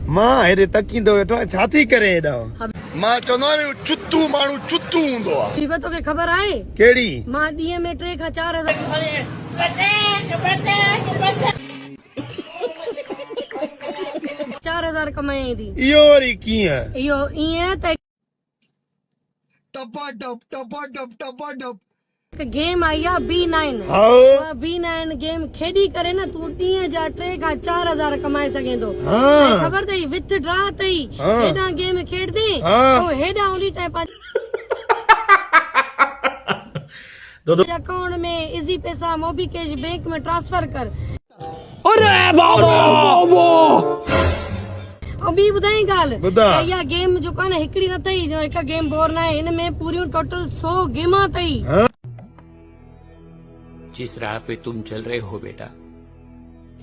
मां हेॾे तकींदो वेठो आहे, छा थी करे हेॾा? मां चवंदो आहियां चुतू माण्हू चुतू हूंदो आहे। जीवा तोखे ख़बर आहे कहिड़ी? मां ॾींहं में 3 खां 4,000 4,000 कमाई थी। इहो वरी कीअं? इहो ईअं त हिकु गेम आई आहे B9। हाओ B9 गेम खेॾी करे न तूं ॾींहं जा 3 खां 4,000 कमाए सघे थो। हाँ ख़बर अथई विथ ड्रा अथई। हाँ। हेॾा गेम खेॾंदे हाँ। ऐं हेॾा उली टाइप अकाउंट में इजी पैसा मोबी कैश बैंक में ट्रांसफर कर। अरे बाबा ऐं ॿी ॿुधाई ॻाल्हि, ॿुधा। इहा गेम जो कान हिकिड़ी न अथई जो हिकु गेम बोर न आहे, हिन में पूरियूं टोटल 100 गेमां अथई। जिस राह पे तुम चल रहे हो बेटा,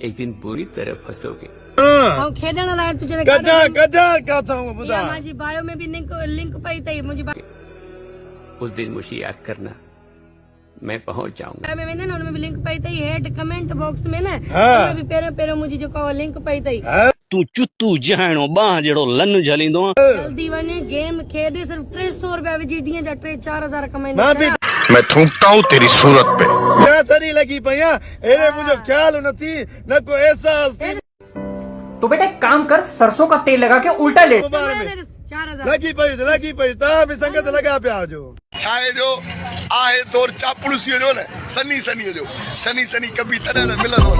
एक दिन पूरी तरह फंसोगे। ऐं खेॾण लाइ तुंहिंजे कढा कढा काथां ॿुधा? मुंहिंजी बायो में बि लिंक पई अथई। मुंहिंजी उस दिन मुझे याद करना, मैं पहुंच जाऊंगा। बायो में वेंदे न, हुन में बि लिंक पई अथई। हेठि कमेंट बॉक्स में न हाँ। हुन में बि पहिरियों मुंहिंजी जेको लिंक पई अथई। तू चुतू जहाणो बाह जड़ो लन झलींदो। जल्दी वञे गेम खेॾे, सिर्फ 300 रुपया विझी ॾींहं जा 3-4,000 कमाईंदा। मां बि मैं थूकता हूँ तेरी सूरत पे। क्या तरी लगी पई आहे? हेॾे मुंहिंजो ख्याल न थी, न को एहसास थी। तो बेटा एक काम कर, सरसों का तेल लगा के उल्टा लेट। 4,000 लगी पई तव्हां बि संगत लॻा पिया हुजो। छाए जो आहे दौर चापलूसीअ जो न, सनी जो सनी कभी तॾहिं न मिलंदो न।